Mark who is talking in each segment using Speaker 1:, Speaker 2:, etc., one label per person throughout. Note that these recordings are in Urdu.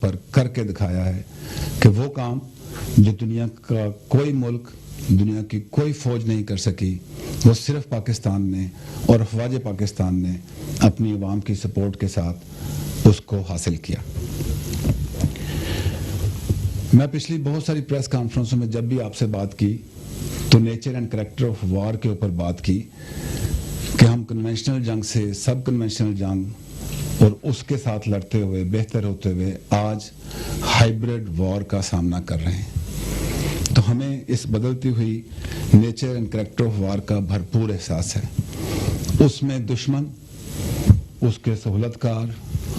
Speaker 1: پر کر کے دکھایا ہے کہ وہ کام جو دنیا کا کوئی ملک، دنیا کی کوئی فوج نہیں کر سکی، وہ صرف پاکستان نے اور افواج پاکستان نے اپنی عوام کی سپورٹ کے ساتھ اس کو حاصل کیا۔ میں پچھلی بہت ساری پریس کانفرنسوں میں جب بھی آپ سے بات کی تو nature and character of war کے اوپر بات کی کہ ہم کنونشنل جنگ سے سب کنونشنل جنگ اور اس کے ساتھ لڑتے ہوئے بہتر ہوتے ہوئے آج ہائیبرڈ وار کا سامنا کر رہے ہیں۔ تو ہمیں اس بدلتی ہوئی nature and character of war کا بھرپور احساس ہے۔ اس میں دشمن، اس کے سہولت کار،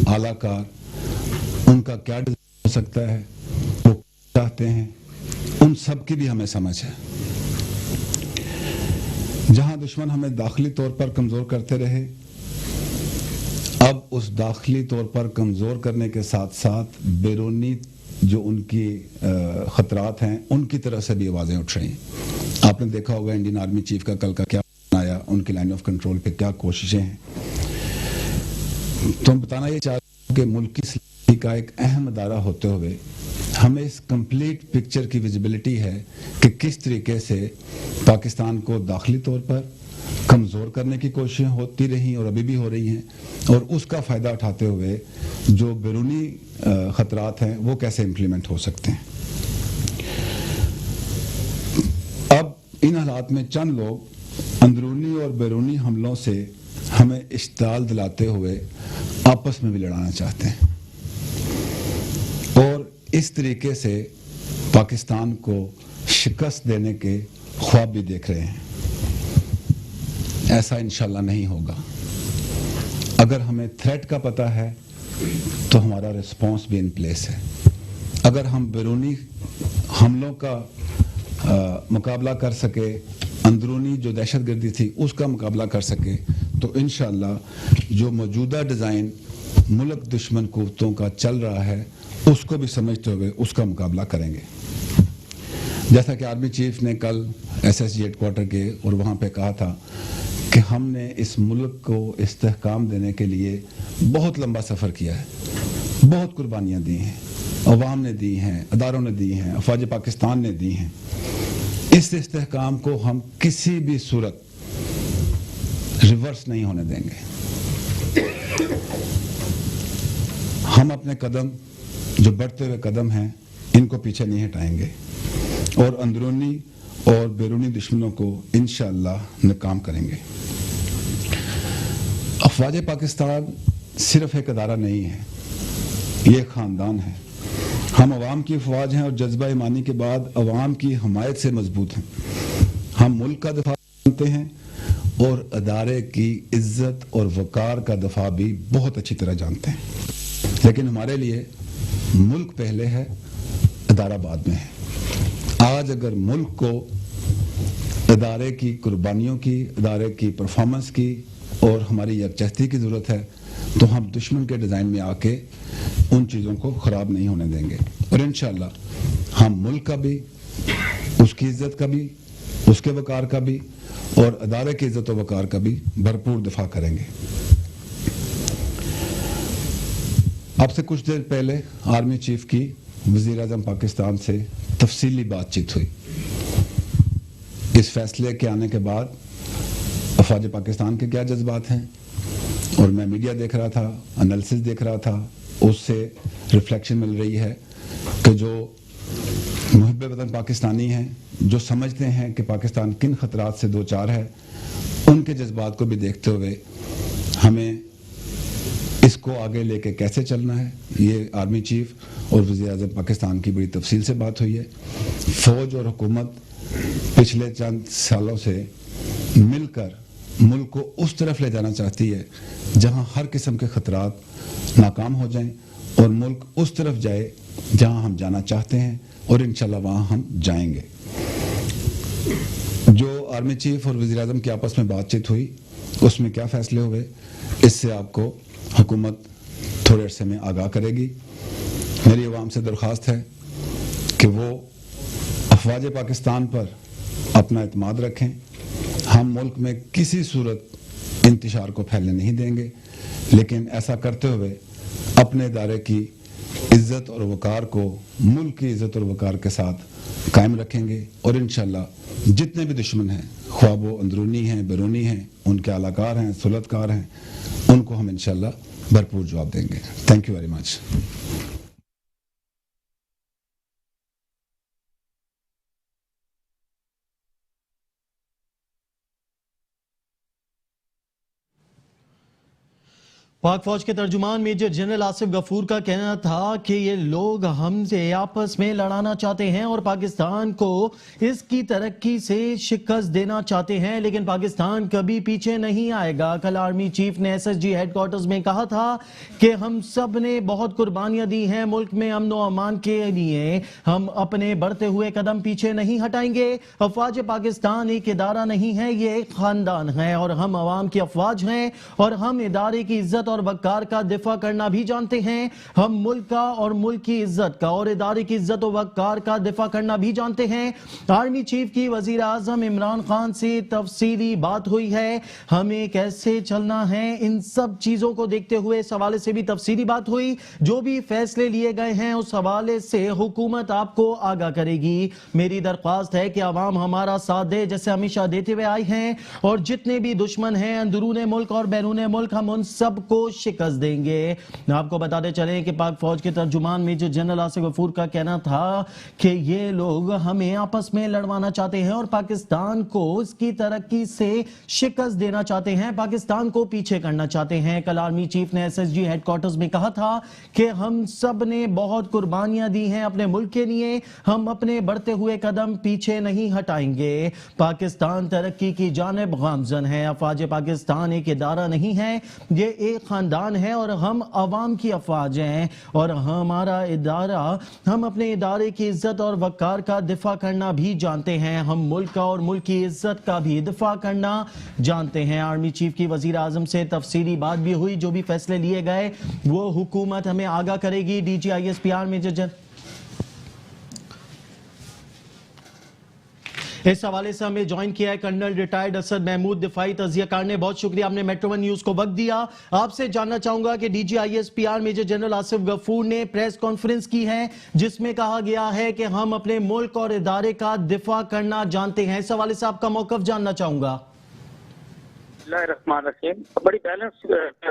Speaker 1: اعلیٰ کار، ان کا کیا ڈیزائن ہو سکتا ہے، وہ چاہتے ہیں، ان سب کی بھی ہمیں سمجھ ہے۔ جہاں دشمن ہمیں داخلی طور پر کمزور کرتے رہے، اب اس داخلی طور پر کمزور کرنے کے ساتھ ساتھ بیرونی جو ان کی خطرات ہیں ان کی طرف سے بھی آوازیں اٹھ رہی ہیں۔ آپ نے دیکھا ہوگا انڈین آرمی چیف کا کل کا کیا آیا، ان کی لائن آف کنٹرول پہ کیا کوششیں ہیں۔ تو ہم بتانا یہ چاہ رہے ہیں کہ ملکی سلامتی کا ایک اہم ادارہ ہوتے ہوئے ہمیں اس کمپلیٹ پکچر کی ویزیبلٹی ہے کہ کس طریقے سے پاکستان کو داخلی طور پر کمزور کرنے کی کوششیں ہوتی رہیں اور ابھی بھی ہو رہی ہیں، اور اس کا فائدہ اٹھاتے ہوئے جو بیرونی خطرات ہیں وہ کیسے امپلیمنٹ ہو سکتے ہیں۔ اب ان حالات میں چند لوگ اندرونی اور بیرونی حملوں سے ہمیں اشتعال دلاتے ہوئے آپس میں بھی لڑانا چاہتے ہیں اور اس طریقے سے پاکستان کو شکست دینے کے خواب بھی دیکھ رہے ہیں۔ ایسا انشاءاللہ نہیں ہوگا۔ اگر ہمیں تھریٹ کا پتہ ہے تو ہمارا رسپانس بھی ان پلیس ہے۔ اگر ہم بیرونی حملوں کا مقابلہ کر سکے، اندرونی جو دہشت گردی تھی اس کا مقابلہ کر سکے، تو انشاءاللہ جو موجودہ ڈیزائن ملک دشمن قوتوں کا چل رہا ہے اس کو بھی سمجھتے ہوئے اس کا مقابلہ کریں گے۔ جیسا کہ آرمی چیف نے کل SSG ہیڈ کوارٹر کے اور وہاں پہ کہا تھا کہ ہم نے اس ملک کو استحکام دینے کے لیے بہت لمبا سفر کیا ہے، بہت قربانیاں دی ہیں، عوام نے دی ہیں، اداروں نے دی ہیں، افواج پاکستان نے دی ہیں۔ اس استحکام کو ہم کسی بھی صورت ریورس نہیں ہونے دیں گے۔ ہم اپنے قدم جو بڑھتے ہوئے قدم ہیں ان کو پیچھے نہیں ہٹائیں گے اور اندرونی اور بیرونی دشمنوں کو انشاءاللہ ناکام کریں گے۔ افواج پاکستان صرف ایک ادارہ نہیں ہے، یہ ایک خاندان ہے۔ ہم عوام کی افواج ہیں اور جذبہ ایمانی کے بعد عوام کی حمایت سے مضبوط ہیں۔ ہم ملک کا دفاع جانتے ہیں اور ادارے کی عزت اور وقار کا دفاع بھی بہت اچھی طرح جانتے ہیں، لیکن ہمارے لیے ملک پہلے ہے، ادارہ بعد میں ہے۔ آج اگر ملک کو ادارے کی قربانیوں کی، ادارے کی پرفارمنس کی اور ہماری یکجہتی کی ضرورت ہے تو ہم دشمن کے ڈیزائن میں آ کے ان چیزوں کو خراب نہیں ہونے دیں گے، اور انشاءاللہ ہم ملک کا بھی، اس کی عزت کا بھی، اس کے وقار کا بھی اور ادارے کی عزت و وقار کا بھی بھرپور دفاع کریں گے۔ اب سے کچھ دیر پہلے آرمی چیف کی وزیر اعظم پاکستان سے تفصیلی بات چیت ہوئی۔ اس فیصلے کے آنے کے بعد افواج پاکستان کے کیا جذبات ہیں، اور میں میڈیا دیکھ رہا تھا، انالیسس دیکھ رہا تھا، اس سے ریفلیکشن مل رہی ہے کہ جو محب وطن پاکستانی ہیں، جو سمجھتے ہیں کہ پاکستان کن خطرات سے دوچار ہے، ان کے جذبات کو بھی دیکھتے ہوئے ہمیں اس کو آگے لے کے کیسے چلنا ہے، یہ آرمی چیف اور وزیر اعظم پاکستان کی بڑی تفصیل سے بات ہوئی ہے۔ فوج اور حکومت پچھلے چند سالوں سے مل کر ملک کو اس طرف لے جانا چاہتی ہے جہاں ہر قسم کے خطرات ناکام ہو جائیں، اور ملک اس طرف جائے جہاں ہم جانا چاہتے ہیں، اور انشاءاللہ وہاں ہم جائیں گے۔ جو آرمی چیف اور وزیر اعظم کی آپس میں بات چیت ہوئی اس میں کیا فیصلے ہوئے، اس سے آپ کو حکومت تھوڑے عرصے میں آگاہ کرے گی۔ میری عوام سے درخواست ہے کہ وہ افواج پاکستان پر اپنا اعتماد رکھیں۔ ہم ملک میں کسی صورت انتشار کو پھیلنے نہیں دیں گے، لیکن ایسا کرتے ہوئے اپنے ادارے کی عزت اور وقار کو ملک کی عزت اور وقار کے ساتھ قائم رکھیں گے، اور انشاءاللہ جتنے بھی دشمن ہیں، خواہ وہ اندرونی ہیں، بیرونی ہیں، ان کے اعلی کار ہیں، سلط کار ہیں، ان کو ہم انشاءاللہ بھرپور جواب دیں گے. Thank you very much.
Speaker 2: پاک فوج کے ترجمان میجر جنرل آصف غفور کا کہنا تھا کہ یہ لوگ ہم سے آپس میں لڑانا چاہتے ہیں اور پاکستان کو اس کی ترقی سے شکست دینا چاہتے ہیں، لیکن پاکستان کبھی پیچھے نہیں آئے گا. کل آرمی چیف نے S S G headquarters میں کہا تھا کہ ہم سب نے بہت قربانیاں دی ہیں ملک میں امن و امان کے لیے، ہم اپنے بڑھتے ہوئے قدم پیچھے نہیں ہٹائیں گے. افواج پاکستان ایک ادارہ نہیں ہے، یہ ایک خاندان ہے، اور ہم عوام کی افواج ہیں، اور ہم ادارے کی عزت اور وقار کا دفاع کرنا بھی جانتے ہیں. ہم ملک کا اور ملک کی عزت کا اور ادارے کی عزت و وقار کا دفاع کرنا بھی جانتے ہیں. آرمی چیف کی وزیر اعظم عمران خان سے تفصیلی بات ہوئی ہے، ہمیں کیسے چلنا ہے ان سب چیزوں کو دیکھتے ہوئے اس حوالے سے بھی تفصیلی بات ہوئی. جو بھی فیصلے لیے گئے ہیں اس حوالے سے حکومت آپ کو آگاہ کرے گی. میری درخواست ہے کہ عوام ہمارا ساتھ دے جیسے ہمیشہ دیتے ہوئے آئی ہیں، اور جتنے بھی دشمن ہیں اندرون ملک اور بیرون ملک ہم ان سب کو شکست دیں گے. آپ کو بتاتے چلیں کہ پاک فوج کے ترجمان میجر جنرل آصف غفور کا کہنا تھا کہ یہ لوگ ہمیں آپس میں لڑوانا چاہتے ہیں اور پاکستان کو اس کی ترقی سے شکست دینا چاہتے ہیں، پاکستان کو پیچھے کرنا چاہتے ہیں. کل آرمی چیف نے S S G headquarters میں کہا تھا کہ ہم سب نے بہت قربانیاں دی ہیں اپنے ملک کے لیے، ہم اپنے بڑھتے ہوئے قدم پیچھے نہیں ہٹائیں گے. پاکستان ترقی کی جانب گامزن ہے. افواج پاکستان ایک ادارہ نہیں ہے، یہ ایک خاندان ہے، اور ہم عوام کی افواج ہیں، اور ہمارا ادارہ، ہم اپنے ادارے کی عزت اور وقار کا دفاع کرنا بھی جانتے ہیں، ہم ملک کا اور ملک کی عزت کا بھی دفاع کرنا جانتے ہیں. آرمی چیف کی وزیر اعظم سے تفصیلی بات بھی ہوئی، جو بھی فیصلے لیے گئے وہ حکومت ہمیں آگاہ کرے گی. D G I S P R major general اس حوالے سے ہمیں جوائن کیا ہے کرنل ریٹائرڈ اسد محمود، دفاعی تجزیہ کار نے. بہت شکریہ آپ نے میٹرو ون نیوز کو وقت دیا. آپ سے جاننا چاہوں گا کہ D G I S P R major general Asif Ghafoor نے پریس کانفرنس کی ہے جس میں کہا گیا ہے کہ ہم اپنے ملک اور ادارے کا دفاع کرنا جانتے ہیں. اس حوالے سے آپ کا موقف جاننا چاہوں گا.
Speaker 3: بسم اللہ الرحمن الرحیم. بڑی بیلنس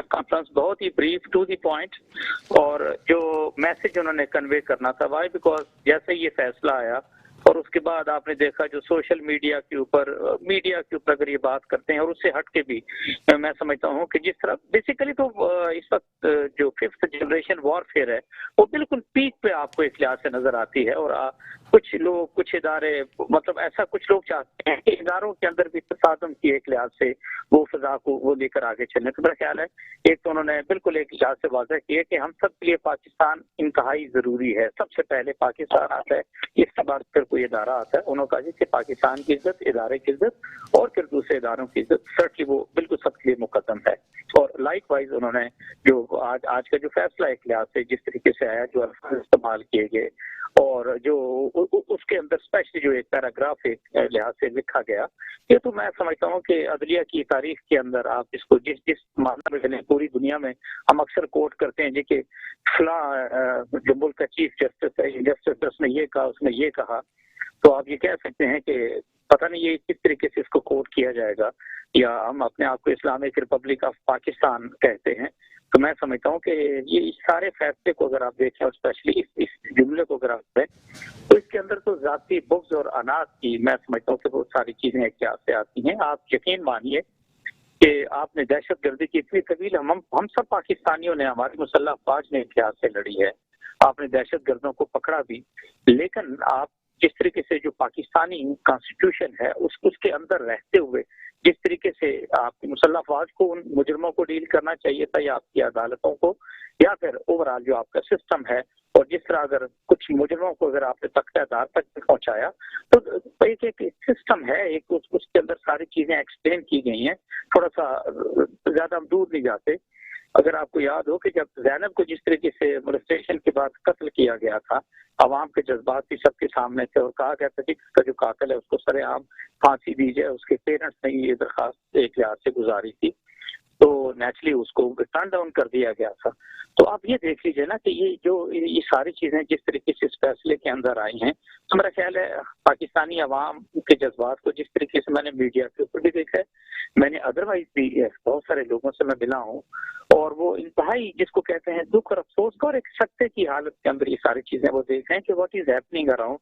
Speaker 3: کانفرنس، بہت ہی بریف ٹو دی پوائنٹ، اور جو میسج انہوں نے کنوے کرنا تھا، وائی بیکاز جیسے یہ فیصلہ آیا اور اس کے بعد آپ نے دیکھا جو سوشل میڈیا کے اوپر اگر یہ بات کرتے ہیں، اور اس سے ہٹ کے بھی میں سمجھتا ہوں کہ جس طرح بیسیکلی تو اس وقت جو 5th جنریشن وارفیئر ہے وہ بالکل پیک پہ آپ کو ایک لحاظ سے نظر آتی ہے. اور کچھ لوگ، کچھ ادارے، مطلب ایسا کچھ لوگ چاہتے ہیں کہ اداروں کے اندر بھی تصادم کی ایک لحاظ سے وہ فضا کو وہ لے کر آگے چلنے. تو میرا خیال ہے ایک تو انہوں نے بالکل ایک لحاظ سے واضح کیا کہ ہم سب کے لیے پاکستان انتہائی ضروری ہے. سب سے پہلے پاکستان آتا ہے، اس کے بعد پھر کوئی ادارہ آتا ہے. انہوں نے کہا کہ پاکستان کی عزت، ادارے کی عزت، اور پھر دوسرے اداروں کی عزت سرٹلی وہ بالکل سب کے لیے مقدم ہے. اور لائک وائز انہوں نے جو آج کا جو فیصلہ ایک لحاظ سے جس طریقے سے آیا، جو الفاظ استعمال کیے گئے، اور جو اس کے اندر اسپیشلی جو ایک پیراگراف ایک لحاظ سے لکھا گیا، یہ تو میں سمجھتا ہوں کہ عدلیہ کی تاریخ کے اندر آپ اس کو جس معنی میں چلیں، پوری دنیا میں ہم اکثر کوٹ کرتے ہیں جی کہ فلاں جو ملک کا چیف جسٹس ہے، جسٹس اس نے یہ کہا، اس نے یہ کہا، تو آپ یہ کہہ سکتے ہیں کہ پتہ نہیں یہ کس طریقے سے اس کو کوٹ کیا جائے گا، یا ہم اپنے آپ کو اسلامک ریپبلک آف پاکستان کہتے ہیں. تو میں سمجھتا ہوں کہ یہ سارے فیصلے کو اگر آپ دیکھیں، اور اسپیشلی اس جملے کو اگر آپ دیکھیں، تو اس کے اندر تو ذاتی بغض اور انات کی میں سمجھتا ہوں کہ بہت ساری چیزیں ایک لحاظ سے آتی ہیں. آپ یقین مانیے کہ آپ نے دہشت گردی کی اتنی طویل ہم سب پاکستانیوں نے، ہماری مسلح افواج نے ایک لحاظ سے لڑی ہے. آپ نے دہشت گردوں کو پکڑا بھی، لیکن آپ جس طریقے سے جو پاکستانی کانسٹیٹیوشن ہے اس کے اندر رہتے ہوئے جس طریقے سے آپ کی مسلح افواج کو ان مجرموں کو ڈیل کرنا چاہیے تھا، یا آپ کی عدالتوں کو، یا پھر اوور آل جو آپ کا سسٹم ہے، اور جس طرح اگر کچھ مجرموں کو اگر آپ نے تختہ دار تک پہنچایا، تو ایک سسٹم ہے، ایک اس کے اندر ساری چیزیں ایکسپلین کی گئی ہیں. تھوڑا سا زیادہ ہم دور نہیں جاتے. اگر آپ کو یاد ہو کہ جب زینب کو جس طریقے سے مولسٹیشن کے بعد قتل کیا گیا تھا، عوام کے جذبات بھی سب کے سامنے تھے، اور کہا گیا تھا کہ اس کا جو قاتل ہے اس کو سرے عام پھانسی دی جائے. اس کے پیرنٹس نے یہ درخواست ایک لحاظ سے گزاری تھی. تو نیچرلی اس کو ٹرن ڈاؤن کر دیا گیا تھا. تو آپ یہ دیکھ لیجیے نا کہ یہ ساری چیزیں جس طریقے سے اس فیصلے کے اندر آئی ہیں, تو میرا خیال ہے پاکستانی عوام کے جذبات کو جس طریقے سے میں نے میڈیا کے اوپر بھی دیکھا ہے, میں نے ادروائز بھی بہت سارے لوگوں سے میں ملا ہوں, اور وہ انتہائی جس کو کہتے ہیں دکھ اور افسوس کا اور ایک سکتے کی حالت کے اندر یہ ساری چیزیں وہ دیکھ رہے ہیں کہ واٹ از ہیپننگ اراؤنڈ.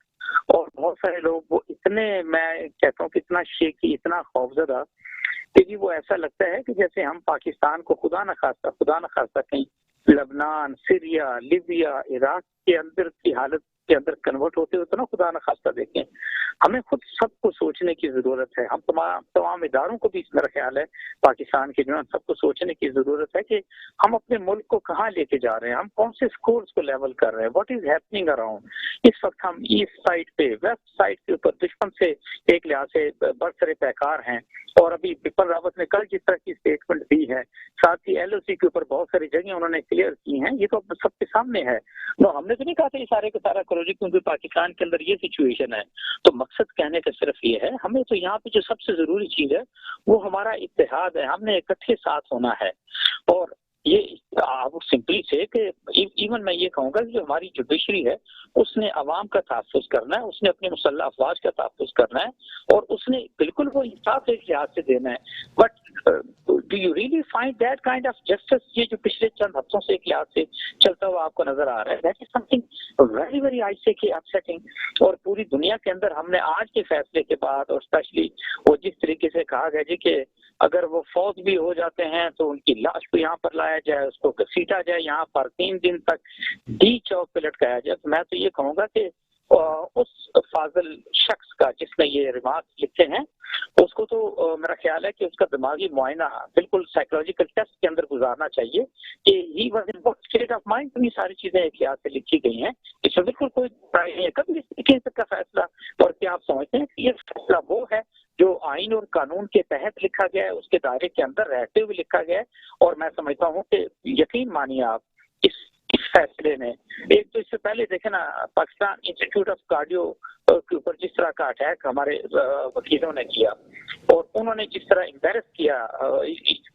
Speaker 3: اور بہت سارے لوگ وہ اتنے, میں کہتا ہوں کہ اتنا شیکی, اتنا خوفزدہ کہ جی وہ ایسا لگتا ہے کہ جیسے ہم پاکستان کو خدا نخواستہ کہیں لبنان, سیریا, لیبیا, عراق کے اندر کی حالت کے اندر کنورٹ ہوتے ہوتے نا خدا نخواستہ دیکھیں. ہمیں خود سب کو سوچنے کی ضرورت ہے, ہم تمام اداروں کو بھی میرا خیال ہے پاکستان کے جو سب کو سوچنے کی ضرورت ہے کہ ہم اپنے ملک کو کہاں لے کے جا رہے ہیں, ہم کون سے سکورز کو لیول کر رہے ہیں, واٹ از ہیپننگ اراؤنڈ. اس وقت ہم ایسٹ سائڈ پہ, ویسٹ سائڈ کے اوپر دشمن سے ایک لحاظ سے برسر پیکار ہیں, اور ابھی بپن راوت نے کل جس طرح کی اسٹیٹمنٹ دی ہے, ساتھ ہی ایل او سی کے اوپر بہت ساری جگہیں انہوں نے کلیئر کی ہیں, یہ تو سب کے سامنے ہے. ہم نے تو نہیں کہا کہ سارے کا سارا کرو جی کیونکہ پاکستان کے اندر یہ سچویشن ہے. تو مقصد کہنے کا صرف یہ ہے, ہمیں تو یہاں پہ جو سب سے ضروری چیز ہے وہ ہمارا اتحاد ہے, ہم نے اکٹھے ساتھ ہونا ہے. اور یہ آپ سمپلی سے کہ ایون میں یہ کہوں گا کہ جو ہماری جوڈیشری ہے اس نے عوام کا تحفظ کرنا ہے, اس نے اپنے مسلح افواج کا تحفظ کرنا ہے, اور اس نے بالکل وہ انصاف ایک لحاظ سے دینا ہے. But do you really find that kind of justice, یہ جو پچھلے چند ہفتوں سے ایک لحاظ سے چلتا ہوا آپ کو نظر آ رہا ہے, that is some thing very very I سے کہ اپسیٹنگ. اور پوری دنیا کے اندر ہم نے آج کے فیصلے کے بعد, اور اسپیشلی وہ جس طریقے سے کہا گیا جی کہ اگر وہ فوت بھی ہو جاتے ہیں تو ان کی لاش کو یہاں پر لایا جائے, اس کو گھسیٹا جائے یہاں پر 3 دن تک ڈی چوک پہ لٹکایا جائے. تو میں تو یہ کہوں گا کہ اس فاضل شخص کا جس نے یہ ریمارکس لکھے ہیں اس کو تو میرا خیال ہے کہ اس کا دماغی معائنہ بالکل سائیکولوجیکل ٹیسٹ کے اندر گزارنا چاہیے کہ he was in what state of mind. تو یہ ساری چیزیں ایک لحاظ سے لکھی گئی ہیں, اس میں بالکل کوئی برائی نہیں ہے. کبھی اس طریقے کا فیصلہ, اور کیا آپ سمجھتے ہیں کہ یہ فیصلہ وہ ہے جو آئین اور قانون کے تحت لکھا گیا ہے, اس کے دائرے کے اندر رہتے ہوئے لکھا گیا ہے. اور میں سمجھتا ہوں کہ یقین مانیے آپ اس فیصلے نے, ایک تو اس سے پہلے دیکھیں نا پاکستان انسٹیٹیوٹ آف کارڈیو کے اوپر جس طرح کا اٹیک ہمارے وکیلوں نے کیا, اور انہوں نے جس طرح امبیرس کیا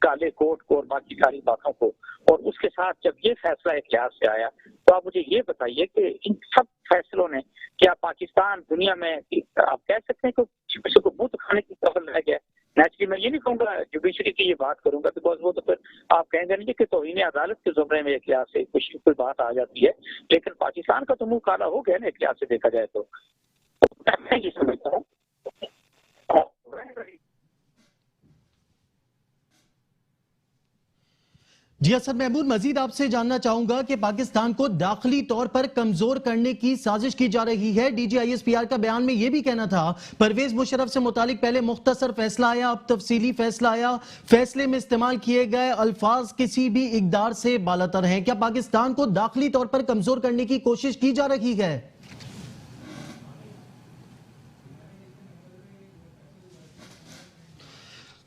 Speaker 3: کالے کوٹ کو اور باقی ساری باتوں کو, اور اس کے ساتھ جب یہ فیصلہ ایک لحاظ سے آیا, تو آپ مجھے یہ بتائیے کہ ان سب فیصلوں نے کیا پاکستان دنیا میں آپ کہہ سکتے ہیں کہ کسی کو بت کھانے کی قبل رہ گیا؟ نیچرلی میں یہ نہیں کہوں گا جوڈیشری کی یہ بات کروں گا, بیکاز وہ تو پھر آپ کہیں گے نہیں کہ توہین عدالت کے زمرے میں ایک لحاظ سے کوئی بات آ جاتی ہے, لیکن پاکستان کا تو منہ کالا ہو گیا نا ایک لحاظ سے دیکھا جائے تو. میں یہ سمجھتا ہوں.
Speaker 2: جی اسد محمود, مزید آپ سے جاننا چاہوں گا کہ پاکستان کو داخلی طور پر کمزور کرنے کی سازش کی جا رہی ہے. D G I S P R کا بیان میں یہ بھی کہنا تھا پرویز مشرف سے متعلق پہلے مختصر فیصلہ آیا, اب تفصیلی فیصلہ آیا, فیصلے میں استعمال کیے گئے الفاظ کسی بھی اقدار سے بالاتر ہیں. کیا پاکستان کو داخلی طور پر کمزور کرنے کی کوشش کی جا رہی ہے؟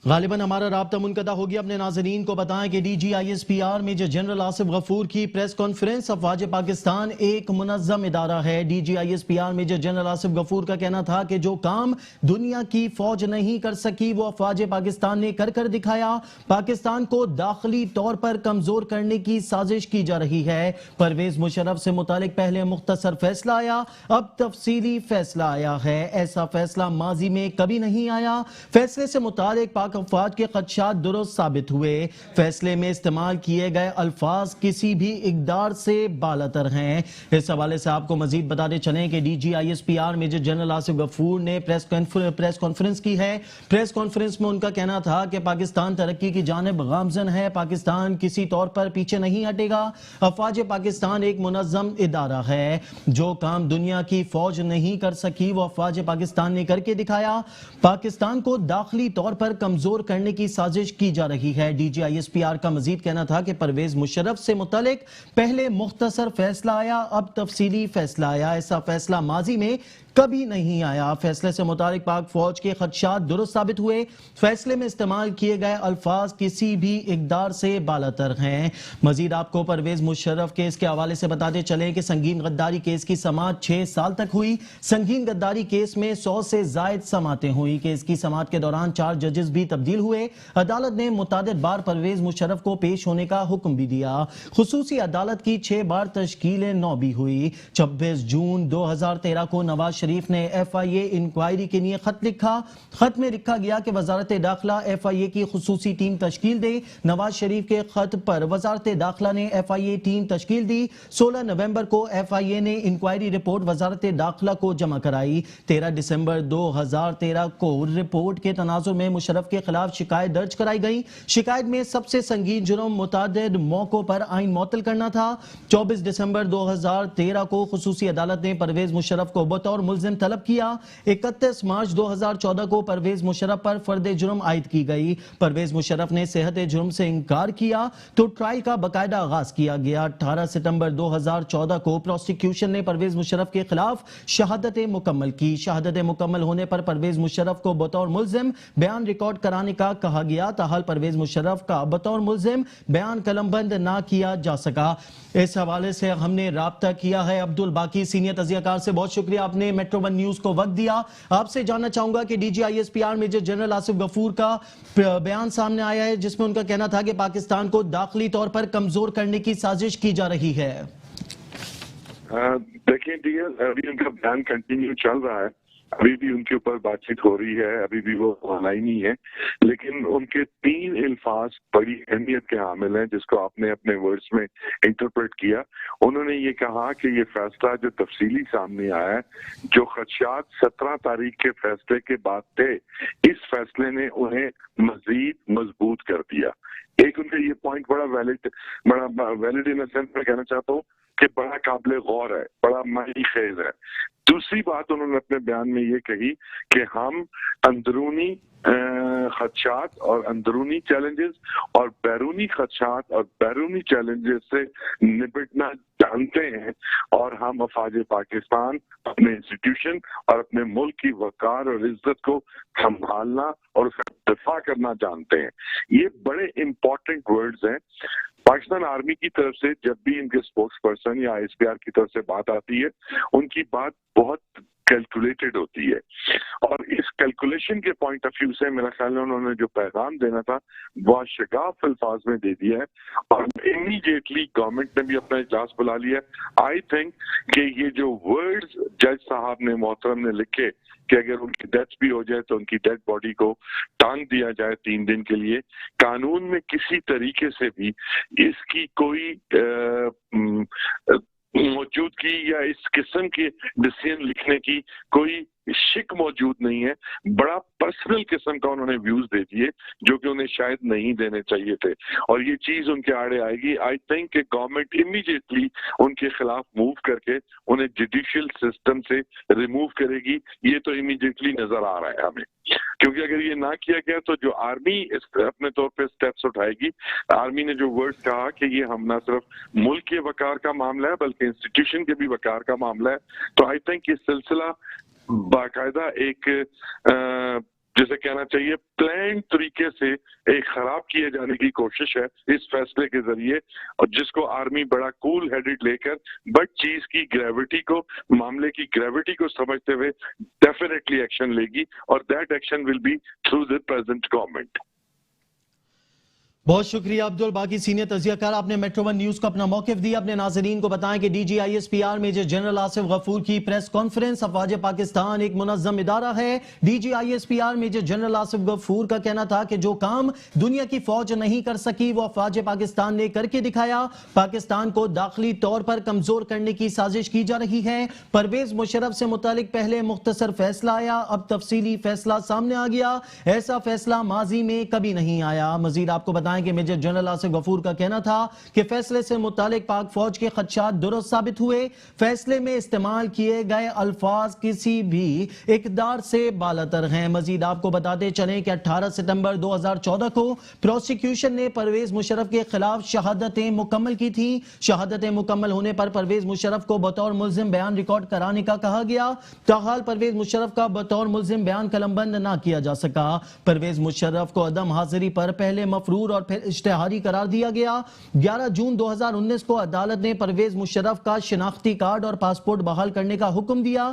Speaker 2: غالباً ہمارا رابطہ منقطع ہو گیا. اپنے ناظرین کو بتائیں کہ D G I S P R major general Asif Ghafoor کی پریس کانفرنس, افواج پاکستان ایک منظم ادارہ ہے. D G I S P R major general Asif Ghafoor کا کہنا تھا کہ جو کام دنیا کی فوج نہیں کر سکی وہ افواج پاکستان نے کر دکھایا. پاکستان کو داخلی طور پر کمزور کرنے کی سازش کی جا رہی ہے. پرویز مشرف سے متعلق پہلے مختصر فیصلہ آیا, اب تفصیلی فیصلہ آیا ہے. ایسا فیصلہ ماضی میں کبھی نہیں آیا. فیصلے سے متعلق پاک افواج کے خدشات درست ثابت ہوئے. فیصلے میں استعمال کیے گئے الفاظ کسی بھی اقدار سے بالاتر ہیں. اس حوالے سے آپ کو مزید بتاتے چلیں کہ D G I S P R major general Asif Ghafoor نے پریس کانفرنس کی ہے. پریس کانفرنس میں ان کا کہنا تھا کہ پاکستان ترقی کی جانب گامزن ہے, پاکستان کسی طور پر پیچھے نہیں ہٹے گا. افواج پاکستان ایک منظم ادارہ ہے. جو کام دنیا کی فوج نہیں کر سکی وہ افواج پاکستان نے کر کے دکھایا. پاکستان کو داخلی طور پر کمزور کرنے کی سازش کی جا رہی ہے. D G I S P R کا مزید کہنا تھا کہ پرویز مشرف سے متعلق پہلے مختصر فیصلہ آیا, اب تفصیلی فیصلہ آیا. ایسا فیصلہ ماضی میں کبھی نہیں آیا. فیصلے سے متعلق پاک فوج کے خدشات درست ثابت ہوئے. فیصلے میں استعمال کیے گئے الفاظ کسی بھی اقدار سے بالاتر ہیں. مزید آپ کو پرویز مشرف کیس کے حوالے سے بتاتے چلیں کہ سنگین غداری کیس کی سماعت 6 سال تک ہوئی. سنگین غداری کیس میں 100 سے زائد سماعتیں ہوئی. کیس کی سماعت کے دوران 4 ججز بھی تبدیل ہوئے. عدالت نے متعدد بار پرویز مشرف کو پیش ہونے کا حکم بھی دیا. خصوصی عدالت کی 6 بار تشکیل نو بھی ہوئی. 26 جون 2013 کو نواز شریف نے FIA انکوائری کے لیے خط لکھا. خط میں لکھا گیا کہ وزارت داخلہ FIA کی خصوصی ٹیم تشکیل دے. نواز شریف کے خط پر وزارت داخلہ نے FIA ٹیم تشکیل دی. 16 نومبر کو FIA نے انکوائری رپورٹ وزارت داخلہ کو جمع کرائی. 13 دسمبر 2013 کو رپورٹ کے تناظر میں مشرف کے خلاف شکایت درج کرائی گئی. شکایت میں سب سے سنگین جرم متعدد موقعوں پر آئین معطل کرنا تھا. 24 دسمبر 2013 کو خصوصی عدالت نے پرویز مشرف کو بطور ملزم طلب کیا. 31 مارچ 2014 کو پرویز مشرف پر فرد جرم عائد کی گئی. پرویز مشرف نے صحت جرم سے انکار کیا تو ٹرائل کا باقاعدہ آغاز کیا گیا. 18 ستمبر 2014 کو پروسیکیوشن نے پرویز مشرف کے خلاف شہادت مکمل کی. شہادت مکمل ہونے پر پرویز مشرف کو بطور ملزم بیان ریکارڈ کرانے کا کہا گیا. تاحال پرویز مشرف کا بطور ملزم بیان قلم بند نہ کیا جا سکا. اس حوالے سے ہم نے رابطہ کیا ہے عبدالباقی سینئر تجزیہ کار سے. بہت شکریہ آپ نے میٹرو ون نیوز کو وقت دیا. آپ سے جاننا چاہوں گا کہ DGISPR major general Asif Ghafoor کا بیان سامنے آیا ہے جس میں ان کا کہنا تھا کہ پاکستان کو داخلی طور پر کمزور کرنے کی سازش کی جا رہی ہے.
Speaker 4: دیکھیں ڈیئر، ابھی ان کا بیان کنٹینیو چل رہا ہے. ابھی بھی ان کے اوپر بات چیت ہو رہی ہے. ابھی بھی وہ آن لائن ہی ہے. لیکن ان کے 3 الفاظ بڑی اہمیت کے حامل ہیں جس کو آپ نے اپنے ورڈز میں انٹرپریٹ کیا. انہوں نے یہ کہا کہ یہ فیصلہ جو تفصیلی سامنے آیا ہے، جو خدشات 17 تاریخ کے فیصلے کے بعد تھے، اس فیصلے نے انہیں مزید مضبوط کر دیا. ایک ان کا یہ پوائنٹ بڑا ویلڈ ان سینس میں کہنا چاہتا ہوں کہ بڑا قابل غور ہے، بڑا معنی خیز ہے. دوسری بات انہوں نے اپنے بیان میں یہ کہی کہ ہم اندرونی خدشات اور اندرونی چیلنجز اور بیرونی خدشات اور بیرونی چیلنجز سے نپٹنا جانتے ہیں، اور ہم افواج پاکستان اپنے انسٹیٹیوشن اور اپنے ملک کی وقار اور عزت کو سنبھالنا اور اس کا دفاع کرنا جانتے ہیں. یہ بڑے امپورٹنٹ ورڈز ہیں. پاکستان آرمی کی طرف سے جب بھی ان کے اسپوکس پرسن یا ISPR کی طرف سے بات آتی ہے، ان کی بات بہت کیلکولیٹڈ ہوتی ہے، اور اس کیلکولیشن کے پوائنٹ آف ویو سے میرا خیال ہے انہوں نے جو پیغام دینا تھا بہت شگاف الفاظ میں دے دیا ہے. اور امیڈیٹلی گورنمنٹ نے بھی اپنا اجلاس بلا لیا. آئی تھنک کہ یہ جو ورڈز جج صاحب نے محترم نے لکھے کہ اگر ان کی ڈیتھ بھی ہو جائے تو ان کی ڈیڈ باڈی کو ٹانگ دیا جائے 3 دن کے لیے، قانون میں کسی طریقے سے بھی اس کی کوئی موجودگی یا اس قسم کے ڈیسیژن لکھنے کی کوئی شک موجود نہیں ہے. بڑا پرسنل قسم کا انہوں نے ویوز دے دیے جو کہ انہیں شاید نہیں دینے چاہیے تھے، اور یہ چیز ان کے آڑے آئے گی. آئی تھنک کہ گورنمنٹ امیڈیٹلی ان کے خلاف موو کر کے انہیں جوڈیشل سسٹم سے ریموو کرے گی. یہ تو امیڈیٹلی نظر آ رہا ہے ہمیں، کیونکہ اگر یہ نہ کیا گیا تو جو آرمی اپنے طور پہ سٹیپس اٹھائے گی. آرمی نے جو ورڈ کہا کہ یہ ہم نہ صرف ملک کے وقار کا معاملہ ہے بلکہ انسٹیٹیوشن کے بھی وقار کا معاملہ ہے. تو آئی تھنک یہ سلسلہ باقاعدہ ایک جسے کہنا چاہیے پلان طریقے سے ایک خراب کیے جانے کی کوشش ہے اس فیصلے کے ذریعے، اور جس کو آرمی بڑا کول ہیڈڈ لے کر بٹ چیز کی گریوٹی کو، معاملے کی گریوٹی کو سمجھتے ہوئے ڈیفینیٹلی ایکشن لے گی، اور that action will be through the present government.
Speaker 2: بہت شکریہ عبدالباقی سینئر تجزیہ کار. آپ نے میٹرو ون نیوز کو اپنا موقف دیا. اپنے ناظرین کو بتائیں کہ DGISPR major general Asif Ghafoor کی پریس کانفرنس. افواج پاکستان ایک منظم ادارہ ہے. DGISPR major general Asif Ghafoor کا کہنا تھا کہ جو کام دنیا کی فوج نہیں کر سکی وہ افواج پاکستان نے کر کے دکھایا. پاکستان کو داخلی طور پر کمزور کرنے کی سازش کی جا رہی ہے. پرویز مشرف سے متعلق پہلے مختصر فیصلہ آیا، اب تفصیلی فیصلہ سامنے آ گیا. ایسا فیصلہ ماضی میں کبھی نہیں آیا. مزید آپ کو بتائیں بتائیں کہ میجر جنرل آصف غفور کا کہنا تھا کہ فیصلے سے متعلق پاک فوج کے خدشات درست ثابت ہوئے. فیصلے میں استعمال کیے گئے الفاظ کسی بھی اقدار سے بالاتر ہیں. مزید آپ کو بتاتے چلیں کہ 18 ستمبر 2014 کو پروسیکیوشن نے پرویز مشرف کے خلاف شہادتیں مکمل کی تھیں. شہادتیں مکمل ہونے پر پرویز مشرف کو بطور ملزم بیان ریکارڈ کرانے کا کہا گیا. تاحال پرویز مشرف کا بطور ملزم بیان قلم بند نہ کیا جا سکا. پرویز مشرف کو عدم حاضری پر پہلے مفرور اور پھر اشتہاری قرار دیا گیا. 11 جون 2019 کو عدالت نے پرویز مشرف کا شناختی کارڈ اور پاسپورٹ بحال کرنے کا حکم دیا.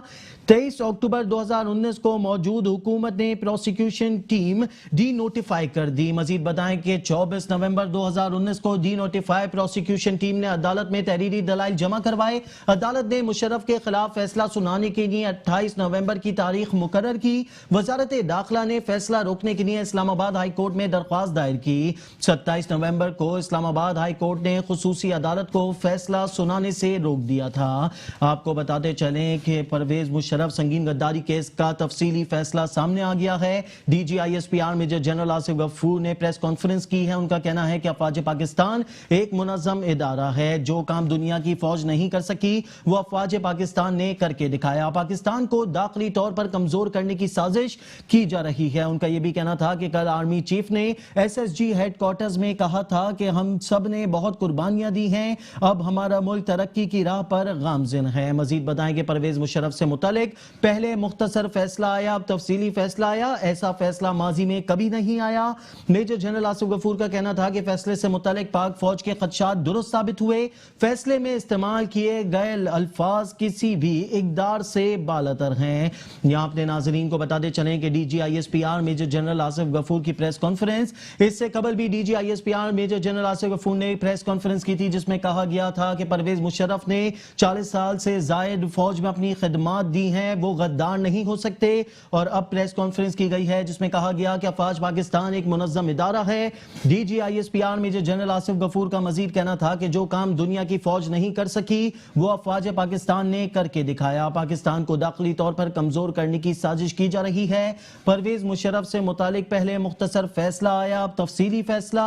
Speaker 2: 23 اکتوبر 2019 کو موجود حکومت نے پروسیکیوشن ٹیم ڈی نوٹیفائی کر دی. مزید بتائیں کہ 24 نومبر 2019 کو ڈی نوٹیفائی پروسیکیوشن ٹیم نے عدالت میں تحریری دلائل جمع کروائے. عدالت نے مشرف کے خلاف فیصلہ سنانے کے لیے 28 نومبر کی تاریخ مقرر کی. وزارت داخلہ نے فیصلہ روکنے کے لیے اسلام آباد ہائی کورٹ میں درخواست دائر کی. 27 نومبر کو اسلام آباد ہائی کورٹ نے خصوصی عدالت کو فیصلہ سنانے سے روک دیا تھا. آپ کو بتاتے چلیں کہ پرویز مشرف سنگین غداری کیس کا تفصیلی فیصلہ سامنے آ گیا ہے. D G I S P R major general Asif Ghafoor نے پریس کانفرنس کی ہے. ان کا کہنا ہے کہ افواج پاکستان ایک منظم ادارہ ہے. جو کام دنیا کی فوج نہیں کر سکی وہ افواج پاکستان نے کر کے دکھایا. پاکستان کو داخلی طور پر کمزور کرنے کی سازش کی جا رہی ہے. ان کا یہ بھی کہنا تھا کہ کل آرمی چیف نے S S G headquarters میں کہا تھا کہ ہم سب نے بہت قربانیاں دی ہیں, اب ہمارا ملک ترقی کی راہ پر گامزن ہے. مزید بتائیں کہ پرویز مشرف سے متعلق پہلے مختصر فیصلہ آیا, اب تفصیلی فیصلہ آیا. ایسا فیصلہ ماضی میں کبھی نہیں آیا. میجر جنرل آصف غفور کا کہنا تھا کہ فیصلے سے متعلق پاک فوج کے خدشات درست ثابت ہوئے. فیصلے میں استعمال کیے گئے الفاظ کسی بھی اقدار سے بالاتر ہیں. یہاں اپنے ناظرین کو بتاتے چلیں کہ D G I S P R major general Asif Ghafoor کی پریس کانفرنس, اس سے قبل بھی D G I S P R major general Asif Ghafoor نے پریس کانفرنس کی تھی جس میں کہا گیا تھا کہ پرویز مشرف نے 40 سال سے زائد فوج میں اپنی خدمات دی ہیں, وہ غدار نہیں ہو سکتے. اور اب پریس کانفرنس کی گئی ہے جس میں کہا گیا کہ افواج پاکستان ایک منظم ادارہ ہے. D G I S P R major general Asif Ghafoor کا مزید کہنا تھا کہ جو کام دنیا کی فوج نہیں کر سکی وہ افواج پاکستان نے کر کے دکھایا. پاکستان کو داخلی طور پر کمزور کرنے کی سازش کی جا رہی ہے. پرویز مشرف سے متعلق پہلے مختصر فیصلہ آیا, اب تفصیلی فیصلہ.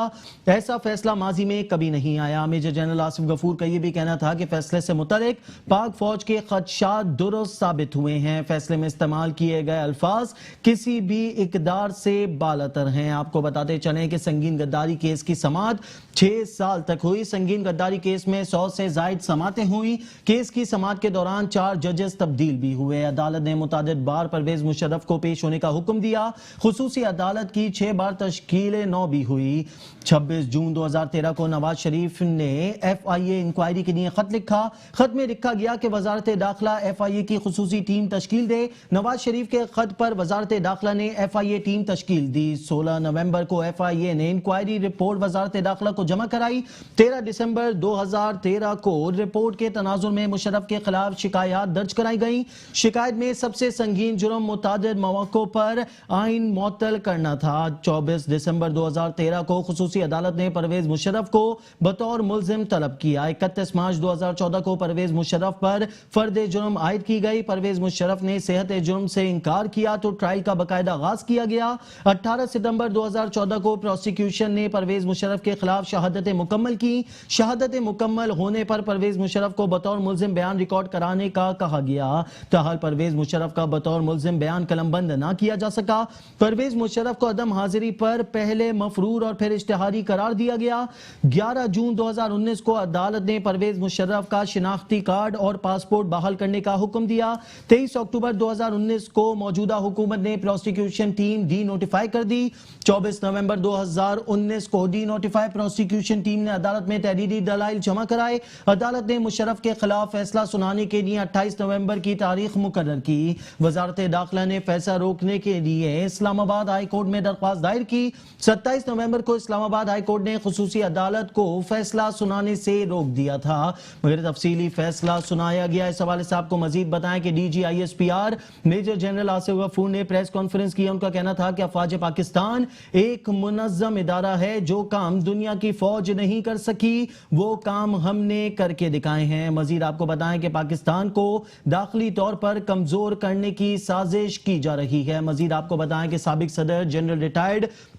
Speaker 2: ایسا فیصلہ ماضی میں کبھی نہیں آیا. میجر جنرل آصف غفور کا یہ بھی کہنا تھا کہ فیصلے سے متعلق پاک فوج کے خدشات درست ثابت ہوئے ہیں. فیصلے میں استعمال کیے گئے الفاظ کسی بھی اقدار سے بالاتر ہیں. آپ کو بتاتے چلیں کہ سنگین غداری کیس کی سماعت 6 سال تک ہوئی. سنگین غداری کیس میں 100 سے زائد سماعتیں ہوئی. کیس کی سماعت کے دوران 4 ججز تبدیل بھی ہوئے. عدالت نے متعدد بار پرویز مشرف کو پیش ہونے کا حکم دیا. خصوصی عدالت کی 6 بار تشکیل نو بھی ہوئی. 26 جون 2013 کو نواز شریف نے ایف آئی اے انکوائری کے لیے خط لکھا. خط میں لکھا گیا کہ وزارت داخلہ ایف آئی اے کی خصوصی ٹیم تشکیل دے. نواز شریف کے خط پر وزارت داخلہ نے ایف آئی اے ٹیم تشکیل دی. 16 نومبر کو ایف آئی اے نے انکوائری رپورٹ وزارت داخلہ کو جمع کرائی. 13 دسمبر 2013 کو رپورٹ کے تناظر میں مشرف کے خلاف شکایات درج کرائی گئیں. شکایت میں سب سے سنگین جرم متعدد مواقع پر آئین معطل کرنا تھا. 24 دسمبر 2013 کو خصوصی عدالت نے پرویز مشرف کو بطور ملزم طلب کیا. 31 مارچ 2014 کو پرویز مشرف پر فرد جرم عائد کی گئی. پرویز مشرف نے صحت جرم سے انکار کیا تو ٹرائل کا باقاعدہ آغاز کیا گیا. 18 ستمبر 2014 کو پروسیکیوشن نے پرویز مشرف کے خلاف شہادتیں مکمل کی. شہادتیں مکمل ہونے پر پرویز مشرف کو بطور ملزم بیان ریکارڈ کرانے کا کہا گیا. تاحال پرویز مشرف کا بطور ملزم بیان قلم بند نہ کیا جا سکا. پرویز مشرف کو عدم حاضری پر پہلے مفرور اور پھر اشتہاری قرار دیا گیا. 11 جون 2019 کو عدالت نے پرویز مشرف کا شناختی کارڈ اور پاسپورٹ بحال کرنے کا حکم دیا. 23 اکتوبر 2019 کو موجودہ حکومت نے پروسیکیوشن ٹیم ڈی نوٹیفائی کر دی. 24 نومبر 2019 کو ڈی نوٹیفائی پروسیکیوشن ٹیم نے عدالت میں تحریری دلائل جمع کرائے. عدالت نے مشرف کے خلاف فیصلہ سنانے کے لیے 28 نومبر کی تاریخ مقرر کی. وزارت داخلہ نے فیصلہ روکنے کے لیے اسلام آباد ہائی کورٹ میں درخواست دائر کی. 27 نومبر کو اسلام آباد ہائی کورٹ نے خصوصی عدالت کو فیصلہ سنانے سے روک دیا تھا مگر تفصیلی فیصلہ سنایا گیا. اس حوالے سے آپ کو مزید بتائیں کہ D G I S P R major general Asif Ghafoor نے پریس کانفرنس کی. ان کا کہنا تھا کہ افواج پاکستان ایک منظم ادارہ ہے. جو کام دنیا کی فوج نہیں کر سکی وہ کام ہم نے کر کے دکھائے ہیں. مزید آپ کو بتائیں کہ پاکستان کو داخلی طور پر کمزور کرنے کی سازش کی جا رہی ہے. مزید آپ کو بتائیں کہ سابق صدر general retired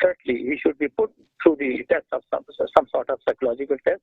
Speaker 3: certainly he should be put through the test of some sort of psychological test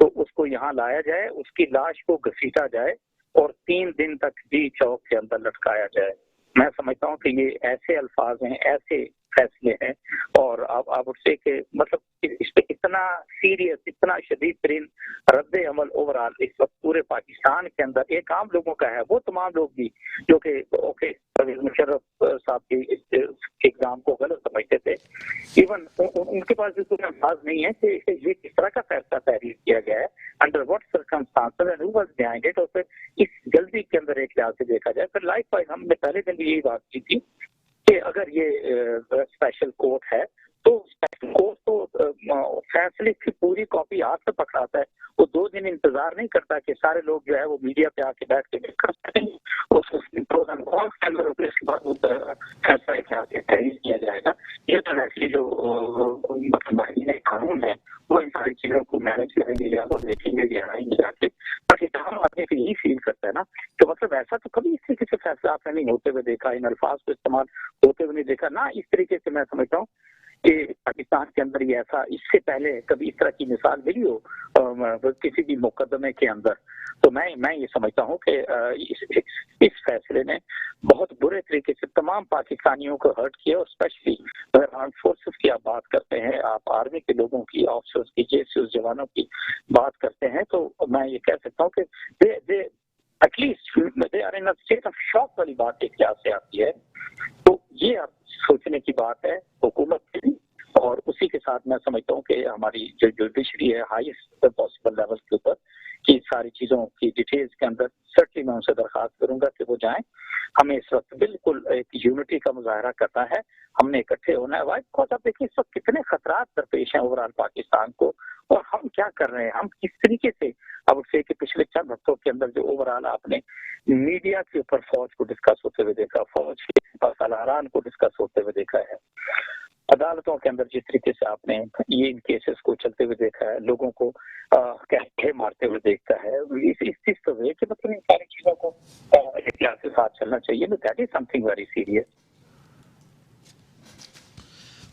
Speaker 3: تو اس کو یہاں لایا جائے, اس کی لاش کو گھسیٹا جائے اور 3 دن تک جی چوک کے اندر لٹکایا جائے. میں سمجھتا ہوں کہ یہ ایسے الفاظ ہیں, ایسے فیصلے ہیں, اور آپ اس سے کہ مطلب اس پہ اتنا سیریس, اتنا شدید ترین رد عمل اوور آل اس وقت پورے پاکستان کے اندر ایک عام لوگوں کا ہے. وہ تمام لوگ بھی جو کہ اوکے پرویز مشرف صاحب کے اقدام کو غلط سمجھتے تھے, ایون ان کے پاس بھی کوئی الفاظ نہیں ہے کہ یہ کس طرح کا فیصلہ تحریر کیا گیا ہے, under what circumstances and who was behind it, اور پھر اس جلدی کے اندر ایک لحاظ سے دیکھا جائے. پھر لائک وائز ہم نے پہلے دن بھی یہی بات کی تھی کہ اگر یہ اسپیشل کورٹ ہے تو اسپیشل کورٹ تو فیصلے کی پوری کاپی ہاتھ سے پکڑاتا ہے. وہ 2 دن انتظار نہیں کرتا کہ سارے لوگ جو ہے وہ میڈیا پہ آ کے بیٹھ کے کر سکیں, اس کے بعد فیصلہ تحریر کیا جائے گا. یہ تو ایکچولی جو مطلب قانون ہے وہ ان ساری چیزوں کو مینج کریں گے یا تو دیکھیں گے گہرائی میں جا کے. پاکستان آدمی کو یہی فیل کرتا ہے نا کہ مطلب ایسا تو کبھی اس طریقے سے فیصلہ آپ نے نہیں ہوتے ہوئے دیکھا, ان الفاظ کو استعمال ہوتے ہوئے نہیں دیکھا نا. اس طریقے سے میں سمجھتا ہوں کہ پاکستان کے اندر یہ ایسا اس سے پہلے کبھی اس طرح کی مثال ملی ہو کسی بھی مقدمے کے اندر. تو میں یہ سمجھتا ہوں کہ اس فیصلے نے بہت برے طریقے سے تمام پاکستانیوں کو ہرٹ کیا, اور اسپیشلی اگر آرم فورسز کی آپ بات کرتے ہیں, آپ آرمی کے لوگوں کی, آفیسرز کی, جیسے جوانوں کی بات کرتے ہیں, تو میں یہ کہہ سکتا ہوں کہ at least they are in state of shock والی بات ایک لحاظ سے آتی ہے. تو یہ اب سوچنے کی بات ہے حکومت کی بھی, اور اسی کے ساتھ میں سمجھتا ہوں کہ ہماری جو جوڈیشری ہے ہائیسٹ پاسبل لیول کے اوپر کی ساری چیزوں کی ڈیٹیلز کے اندر سرٹلی میں ان سے درخواست کروں گا کہ وہ جائیں. ہمیں اس وقت بالکل ایک یونٹی کا مظاہرہ کرنا ہے, ہم نے اکٹھے ہونا ہے. وائی بیکاز آپ دیکھیں اس وقت کتنے خطرات درپیش ہیں اوور آل پاکستان کو, اور ہم کیا کر رہے ہیں, ہم کس طریقے سے اب سے کہ پچھلے چند ہفتوں کے اندر جو اوور آل آپ نے میڈیا کے اوپر فوج کو ڈسکس ہوتے ہوئے دیکھا, فوج کے سالاران کو ڈسکس ہوتے ہوئے دیکھا ہے, عدالتوں کے اندر جس طریقے سے آپ نے یہ ان کیسز کو چلتے ہوئے دیکھا ہے, لوگوں کو کہتے مارتے ہوئے دیکھتا ہے, اس چیز تو ہے کہ مطلب ان ساری چیزوں کو احتیاط کے ساتھ چلنا چاہیے. That is some thing very serious.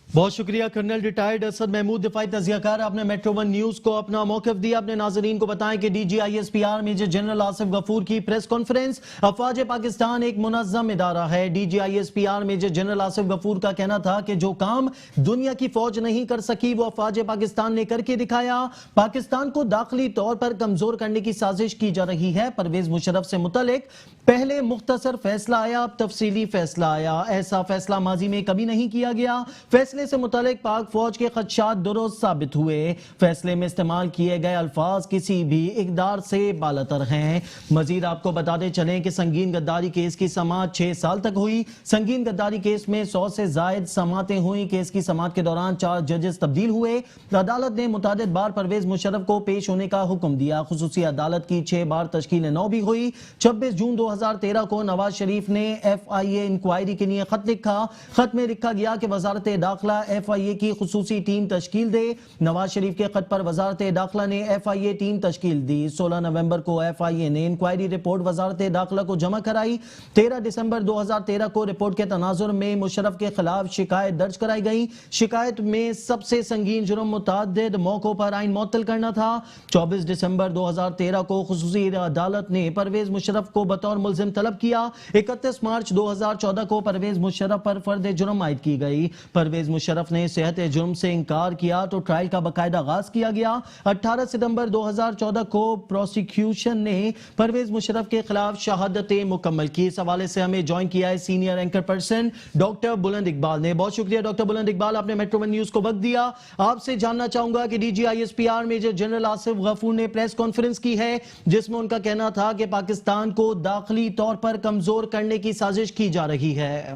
Speaker 2: بہت شکریہ کرنل ریٹائرڈ اسد محمود, دفاعی تجزیہ کار, آپ نے میٹرو ون نیوز کو اپنا موقف دیا. اپنے ناظرین کو بتائیں کہ D G I S P R major general Asif Ghafoor کی پریس کانفرنس. افواج پاکستان ایک منظم ادارہ ہے. D G I S P R major general Asif Ghafoor کا کہنا تھا کہ جو کام دنیا کی فوج نہیں کر سکی وہ افواج پاکستان نے کر کے دکھایا. پاکستان کو داخلی طور پر کمزور کرنے کی سازش کی جا رہی ہے. پرویز مشرف سے متعلق پہلے مختصر فیصلہ آیا, اب تفصیلی فیصلہ آیا. ایسا فیصلہ ماضی میں کبھی نہیں کیا گیا. فیصلے سے متعلق پاک فوج کے خدشات درست ثابت ہوئے. فیصلے میں استعمال کیے گئے الفاظ کسی بھی اقدار سے بالاتر ہیں. مزید آپ کو بتاتے چلیں کہ سنگین غداری کیس کی سماعت 6 سال تک ہوئی. سنگین غداری کیس میں 100 سے زائد سماعتیں ہوئیں. کیس کی سماعت کے دوران 4 ججز تبدیل ہوئے. عدالت نے متعدد بار پرویز مشرف کو پیش ہونے کا حکم دیا. خصوصی عدالت کی 6 بار تشکیل نو بھی ہوئی. 26 جون 2013 کو نواز شریف نے ایف آئی اے انکوائری کے لیے خط لکھا. خط میں لکھا گیا کہ وزارت داخلہ ایف آئی اے کی خصوصی ٹیم تشکیل دے. نواز شریف کے خط پر وزارت داخلہ نے ایف آئی اے ٹیم تشکیل دی. 16 نومبر کو ایف آئی اے نے انکوائری رپورٹ وزارت داخلہ کو جمع کرائی. 13 دسمبر 2013 کو رپورٹ کے تناظر میں مشرف کے خلاف شکایت درج کرائی گئی. شکایت میں سب سے سنگین جرم متعدد موقعوں پر آئین معطل کرنا تھا. 24 دسمبر 2013 کو خصوصی عدالت نے پرویز مشرف کو بطور ملزم طلب کیا. 31 مارچ 2014 کو پرویز مشرف پر فرد جرم عائد کی گئی. پرویز مشرف نے صحت جرم سے انکار کیا تو ٹرائل کا باقاعدہ آغاز کیا گیا. 18 ستمبر 2014 کو پروسیکیوشن نے پرویز مشرف کے خلاف شہادتیں مکمل کی. اس حوالے سے ہمیں جوائن کیا ہے سینئر اینکر پرسن ڈاکٹر بلند اقبال نے. بہت شکریہ ڈاکٹر بلند اقبال, آپ نے میٹرو ون نیوز کو وقت دیا. آپ سے جاننا چاہوں گا کہ D G I S P R major general Asif Ghafoor نے پریس کانفرنس کی ہے جس میں ان کا کہنا تھا کہ پاکستان کو داخلی طور پر کمزور کرنے کی سازش کی جا رہی ہے.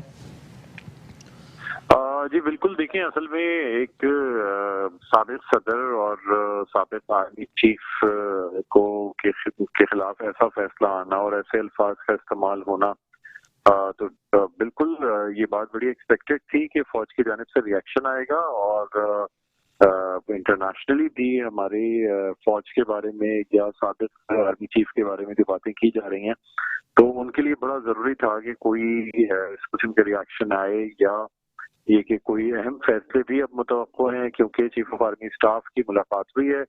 Speaker 5: جی بالکل, دیکھیں اصل میں ایک سابق صدر اور سابق آرمی چیف کو کے خلاف ایسا فیصلہ آنا اور ایسے الفاظ کا استعمال ہونا تو بالکل یہ بات بڑی ایکسپیکٹڈ تھی کہ فوج کی جانب سے ریئیکشن آئے گا. اور انٹرنیشنلی بھی ہماری فوج کے بارے میں یا سابق آرمی چیف کے بارے میں جو باتیں کی جا رہی ہیں تو ان کے لیے بڑا ضروری تھا کہ کوئی اس قسم کے ریئیکشن آئے, یا یہ کہ کوئی اہم فیصلے بھی اب متوقع ہیں کیونکہ چیف آف آرمی اسٹاف کی ملاقات ہوئی ہے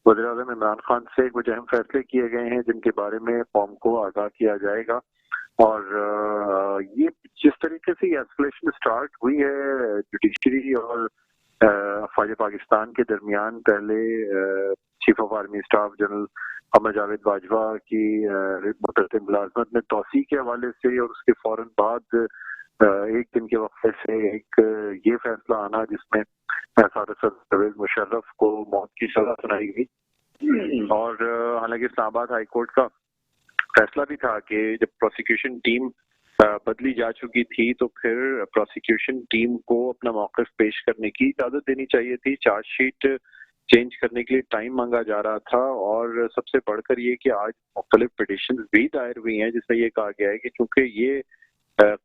Speaker 5: وزیر اعظم عمران خان سے کچھ اہم فیصلے کیے گئے ہیں جن کے بارے میں قوم کو آگاہ کیا جائے گا. اور یہ جس طریقے سے یہ ایسکلیشن سٹارٹ ہوئی ہے جوڈیشری اور افواج پاکستان کے درمیان، پہلے chief of army staff general Qamar Javed Bajwa کی متعلق ملازمت میں توسیع کے حوالے سے، اور اس کے فوراً بعد ایک دن کے وقفے سے ایک یہ فیصلہ آنا جس میں سابق صدر پرویز مشرف کو موت کی سزا سنائی گئی. اور حالانکہ اسلام آباد ہائی کورٹ کا فیصلہ بھی تھا کہ جب پروسیکیوشن ٹیم بدلی جا چکی تھی تو پھر پروسیکیوشن ٹیم کو اپنا موقف پیش کرنے کی اجازت دینی چاہیے تھی. چارج شیٹ چینج کرنے کے لیے ٹائم مانگا جا رہا تھا، اور سب سے بڑھ کر یہ کہ آج مختلف پٹیشنز بھی دائر ہوئی ہیں جس میں یہ کہا گیا ہے کہ چونکہ یہ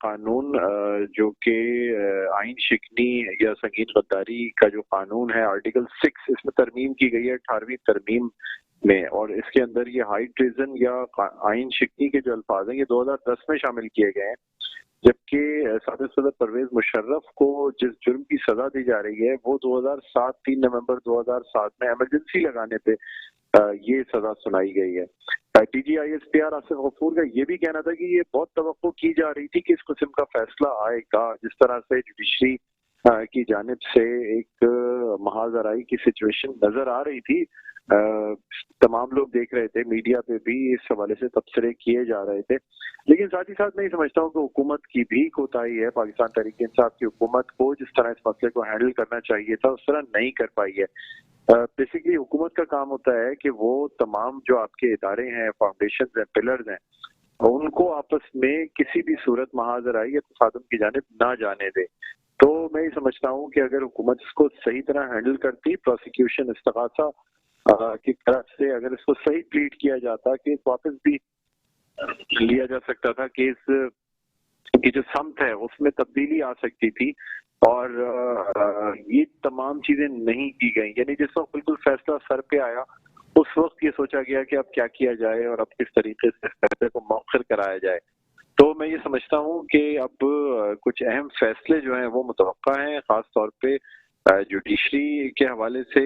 Speaker 5: قانون جو کہ آئین شکنی یا سنگین غداری کا جو قانون ہے آرٹیکل 6، اس میں ترمیم کی گئی ہے 18ویں ترمیم میں، اور اس کے اندر یہ ہائی ٹریزن یا آئین شکنی کے جو الفاظ ہیں یہ 2010 میں شامل کیے گئے ہیں، جبکہ سابق صدر پرویز مشرف کو جس جرم کی سزا دی جا رہی ہے وہ 3 نومبر 2007 میں ایمرجنسی لگانے پہ یہ سزا سنائی گئی ہے. D G I S P R Asif Ghafoor کا یہ بھی کہنا تھا کہ یہ بہت توقع کی جا رہی تھی کہ اس قسم کا فیصلہ آئے گا. جس طرح سے جوڈیشری کی جانب سے ایک محاذ آرائی کی سچویشن نظر آ رہی تھی، تمام لوگ دیکھ رہے تھے، میڈیا پہ بھی اس حوالے سے تبصرے کیے جا رہے تھے. لیکن ساتھ ہی ساتھ میں یہ سمجھتا ہوں کہ حکومت کی بھی کوتاہی ہے. پاکستان تحریک انصاف کی حکومت کو جس طرح اس مسئلے کو ہینڈل کرنا چاہیے تھا اس طرح نہیں کر پائی ہے. بیسیکلی حکومت کا کام ہوتا ہے کہ وہ تمام جو آپ کے ادارے ہیں، فاؤنڈیشنز ہیں، پلرز ہیں، ان کو آپس میں کسی بھی صورت محاذ آرائی یا تصادم کی جانب نہ جانے دے. تو میں یہ سمجھتا ہوں کہ اگر حکومت اس کو صحیح طرح ہینڈل کرتی، پروسیکیوشن استغاثہ کی طرف سے اگر اس کو صحیح ٹریٹ کیا جاتا، کیس واپس بھی لیا جا سکتا تھا، کیس کی جو سمت ہے اس میں تبدیلی آ سکتی تھی، اور یہ تمام چیزیں نہیں کی گئیں. یعنی جس وقت بالکل فیصلہ سر پہ آیا اس وقت یہ سوچا گیا کہ اب کیا کیا جائے اور اب کس طریقے سے اس فیصلے کو مؤخر کرایا جائے. تو میں یہ سمجھتا ہوں کہ اب کچھ اہم فیصلے جو ہیں وہ متوقع ہیں، خاص طور پہ جوڈیشری کے حوالے سے،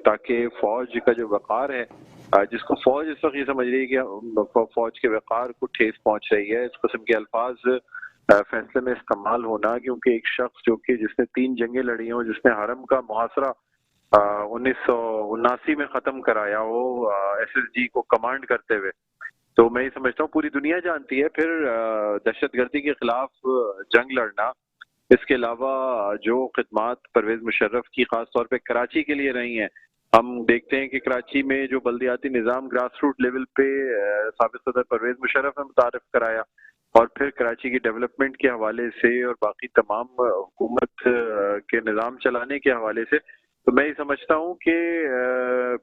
Speaker 5: تاکہ فوج کا جو وقار ہے، جس کو فوج اس وقت یہ سمجھ رہی ہے کہ فوج کے وقار کو ٹھیس پہنچ رہی ہے، اس قسم کے الفاظ فیصلے میں استعمال ہونا، کیونکہ ایک شخص جو کہ جس نے 3 جنگیں لڑی ہوں، جس نے حرم کا محاصرہ 1979 میں ختم کرایا ہو SSG کو کمانڈ کرتے ہوئے، تو میں یہ سمجھتا ہوں پوری دنیا جانتی ہے پھر دہشت گردی کے خلاف جنگ لڑنا. اس کے علاوہ جو خدمات پرویز مشرف کی خاص طور پہ کراچی کے لیے رہی ہیں، ہم دیکھتے ہیں کہ کراچی میں جو بلدیاتی نظام گراس روٹ لیول پہ سابق صدر پرویز مشرف نے متعارف کرایا، اور پھر کراچی کی ڈیولپمنٹ کے حوالے سے اور باقی تمام حکومت کے نظام چلانے کے حوالے سے، تو میں یہ سمجھتا ہوں کہ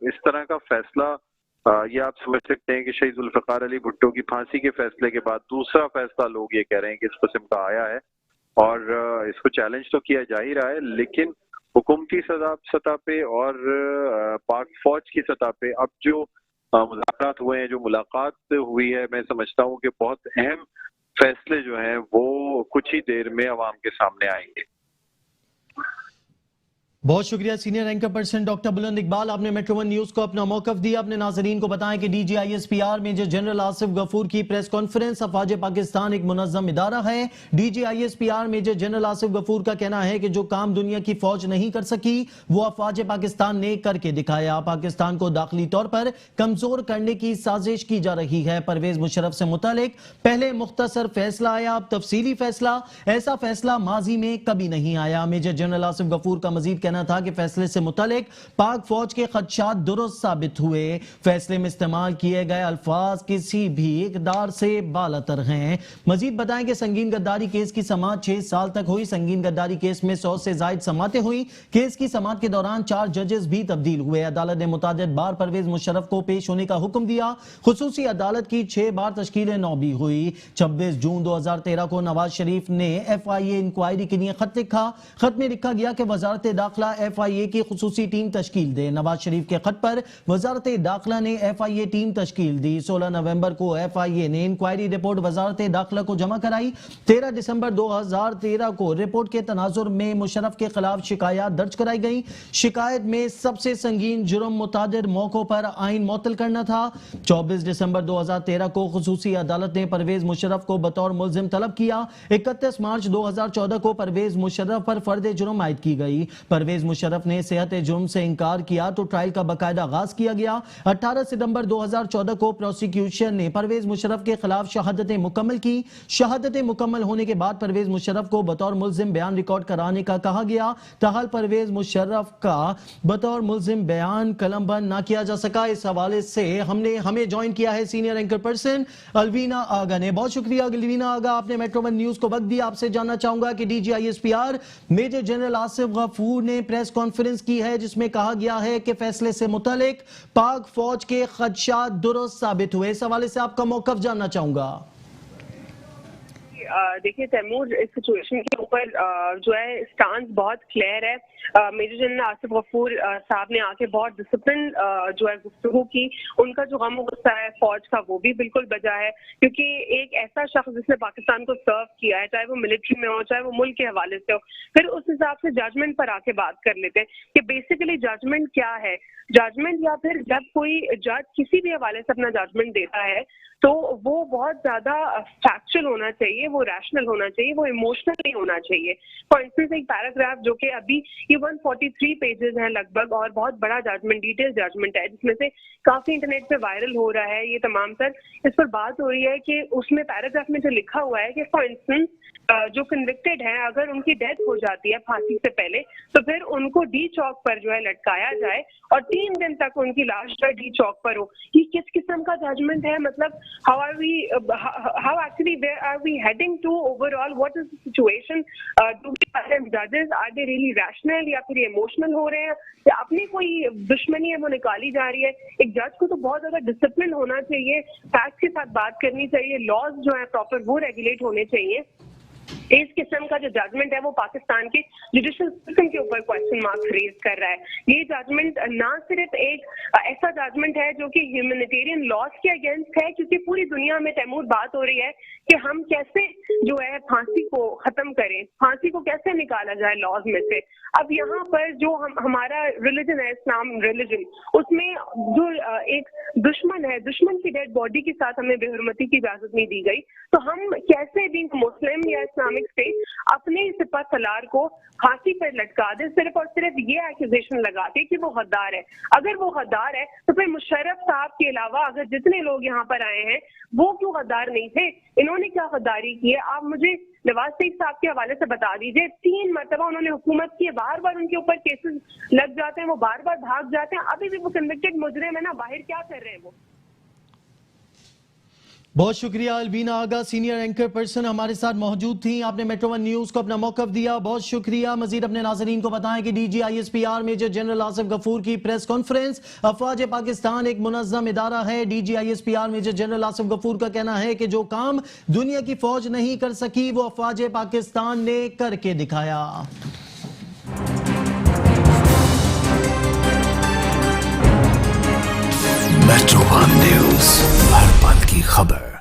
Speaker 5: اس طرح کا فیصلہ یہ آپ سمجھ سکتے ہیں کہ شہید ذوالفقار علی بھٹو کی پھانسی کے فیصلے کے بعد دوسرا فیصلہ لوگ یہ کہہ رہے ہیں کہ اس قسم کا آیا ہے، اور اس کو چیلنج تو کیا جا ہی رہا ہے، لیکن حکومتی سطح پہ اور پاک فوج کی سطح پہ اب جو مذاکرات ہوئے ہیں، جو ملاقات ہوئی ہے، میں سمجھتا ہوں کہ بہت اہم فیصلے جو ہیں وہ کچھ ہی دیر میں عوام کے سامنے آئیں گے.
Speaker 2: بہت شکریہ سینئر اینکر پرسن ڈاکٹر بلند اقبال، آپ نے میٹرو ون نیوز کو اپنا موقف دیا. اپنے ناظرین کو بتائیں کہ D G I S P R major general Asif Ghafoor کی پریس کانفرنس. افواج پاکستان ایک منظم ادارہ ہے. D G I S P R major general Asif Ghafoor کا کہنا ہے کہ جو کام دنیا کی فوج نہیں کر سکی وہ افواج پاکستان نے کر کے دکھایا. پاکستان کو داخلی طور پر کمزور کرنے کی سازش کی جا رہی ہے. پرویز مشرف سے متعلق پہلے مختصر فیصلہ آیا، اب تفصیلی فیصلہ. ایسا فیصلہ ماضی میں کبھی نہیں آیا. میجر جنرل آصف غفور کا مزید کہنا تھا کہ فیصلے سے متعلق پاک فوج کے خدشات درست ثابت ہوئے. فیصلے میں استعمال کیے گئے الفاظ کسی بھی اقدار سے بالاتر ہیں. مزید بتائیں کہ سنگین غداری کیس کی سماعت 6 سال تک ہوئی. سنگین غداری کیس میں 100 سے زائد سماعتیں ہوئی. کیس کی سماعت کے دوران 4 ججز بھی تبدیل ہوئے. عدالت نے متعدد بار پرویز مشرف کو پیش ہونے کا حکم دیا. خصوصی عدالت کی 6 بار تشکیل نو بھی ہوئی. 26 جون 2013 کو نواز شریف نے FIA انکوائری کے لیے خط لکھا. خط میں لکھا گیا کہ وزارت داخلہ داخلہ FIA کی خصوصی ٹیم تشکیل دے. نواز شریف کے خط پر وزارت داخلہ نے FIA ٹیم تشکیل دی. 16 نومبر کو FIA نے انکوائری رپورٹ وزارت داخلہ کو جمع کرائی. 13 دسمبر 2013 کو رپورٹ کے تناظر میں مشرف کے خلاف شکایات درج کرائی گئیں. شکایت میں سب سے سنگین جرم متعدد موقعوں پر آئین معطل کرنا تھا. 24 دسمبر 2013 کو خصوصی عدالت نے پرویز مشرف کو بطور ملزم طلب کیا. 31 مارچ 2014 کو پرویز مشرف پر فرد جرم عائد کی گئی. پرویز مشرف نے صحت جرم سے انکار کیا تو ٹرائل کا باقاعدہ آغاز کیا گیا. 18 ستمبر 2014 کو پروسیکیوشن نے پرویز مشرف کے خلاف شہادتیں مکمل کی. شہادتیں مکمل ہونے کے بعد پرویز مشرف کو بطور ملزم بیان ریکارڈ کرانے کا کہا گیا. تاحال پرویز مشرف کا بطور ملزم بیان قلم بند نہ کیا جا سکا. اس حوالے سے ہمیں جوائن کیا ہے سینئر اینکر پرسن الوینا آغا نے. بہت شکریہ الوینا آغا, آپ نے میٹرو ون نیوز کو وقت دیا. آپ سے جاننا چاہوں گا کہ DGISPR major general Asif Ghafoor نے پریس کانفرنس کی ہے جس میں کہا گیا ہے کہ فیصلے سے متعلق پاک فوج کے خدشات درست ثابت ہوئے. اس حوالے سے آپ کا موقف جاننا چاہوں گا.
Speaker 6: دیکھیے تیمور, اس سچویشن کے اوپر جو ہے اسٹانس بہت کلیئر ہے. میجر جنرل آصف غفور صاحب نے آ کے بہت ڈسپلن جو ہے گفتگو کی. ان کا جو غم و غصہ ہے فوج کا وہ بھی بالکل بجا ہے, کیونکہ ایک ایسا شخص جس نے پاکستان کو سرو کیا ہے, چاہے وہ ملٹری میں ہو چاہے وہ ملک کے حوالے سے ہو, پھر اس حساب سے ججمنٹ پر آ کے بات کر لیتے ہیں کہ بیسیکلی ججمنٹ کیا ہے. ججمنٹ یا پھر جب کوئی جج کسی بھی حوالے سے اپنا ججمنٹ دیتا ہے تو وہ بہت زیادہ فیکچوئل ہونا چاہیے, وہ ریشنل ہونا چاہیے, وہ ایموشنل نہیں ہونا چاہیے. فار انسٹنس ایک پیراگراف جو کہ ابھی یہ 143 پیجز ہیں لگ بھگ, اور بہت بڑا ججمنٹ, ڈیٹیل ججمنٹ ہے, جس میں سے کافی انٹرنیٹ پہ وائرل ہو رہا ہے. یہ تمام تر اس پر بات ہو رہی ہے کہ اس میں پیراگراف میں جو لکھا ہوا ہے کہ فار انسٹنس جو کنوکٹڈ ہیں اگر ان کی ڈیتھ ہو جاتی ہے پھانسی سے پہلے تو پھر ان کو ڈی چوک پر جو ہے لٹکایا جائے اور 3 دن تک ان کی لاش جو ہے ڈی چوک پر ہو. یہ کس قسم کا ججمنٹ ہے؟ مطلب how actually where are we heading to overall? What is the situation? Do we find judges, are they really rational یا پھر ایموشنل ہو رہے ہیں یا اپنی کوئی دشمنی ہے وہ نکالی جا رہی ہے؟ ایک جج کو تو بہت زیادہ ڈسپلن ہونا چاہیے, فیکٹ کے ساتھ بات کرنی چاہیے, لاز جو ہے پراپر وہ ریگولیٹ ہونے چاہیے. اس قسم کا جو ججمنٹ ہے وہ پاکستان کے جوڈیشل سسٹم کے اوپر کوشچن مارک ریز کر رہا ہے. یہ ججمنٹ نہ صرف ایک ایسا ججمنٹ ہے جو کہ ہیومینیٹیرین لاز کے اگینسٹ ہے, کیونکہ پوری دنیا میں تیمور بات ہو رہی ہے کہ ہم کیسے جو ہے پھانسی کو ختم کریں, پھانسی کو کیسے نکالا جائے لاز میں سے. اب یہاں پر جو ہمارا ریلیجن ہے, اسلام ریلیجن, اس میں جو ایک دشمن ہے, دشمن کی ڈیڈ باڈی کے ساتھ ہمیں بے حرمتی کی اجازت نہیں دی گئی, تو ہم کیسے بھی مسلم یا اسلامک اسٹیٹ اپنے سپہ سالار کو پھانسی پر لٹکا دے صرف اور صرف یہ ایکوزیشن لگا کے کہ وہ غدار ہے. اگر وہ غدار ہے تو پھر مشرف صاحب کے علاوہ اگر جتنے لوگ یہاں پر آئے ہیں وہ کیوں غدار نہیں تھے؟ انہوں نے کیا غداری کی ہے؟ آپ مجھے نواز شریف صاحب کے حوالے سے بتا دیجئے. 3 مرتبہ انہوں نے حکومت کی, بار بار ان کے اوپر کیسز لگ جاتے ہیں, وہ بار بار بھاگ جاتے ہیں, ابھی بھی وہ کنوکٹڈ مجرم ہے نا, باہر کیا کر رہے ہیں وہ.
Speaker 2: بہت شکریہ الوینا آغا, سینئر اینکر پرسن ہمارے ساتھ موجود تھیں. آپ نے میٹرو ون نیوز کو اپنا موقف دیا, بہت شکریہ. مزید اپنے ناظرین کو بتائیں کہ DGISPR major general Asif Ghafoor کی پریس کانفرنس. افواج پاکستان ایک منظم ادارہ ہے. DGISPR major general Asif Ghafoor کا کہنا ہے کہ جو کام دنیا کی فوج نہیں کر سکی وہ افواج پاکستان نے کر کے دکھایا.
Speaker 7: میٹرو ون نیوز, ہر پل کی خبر.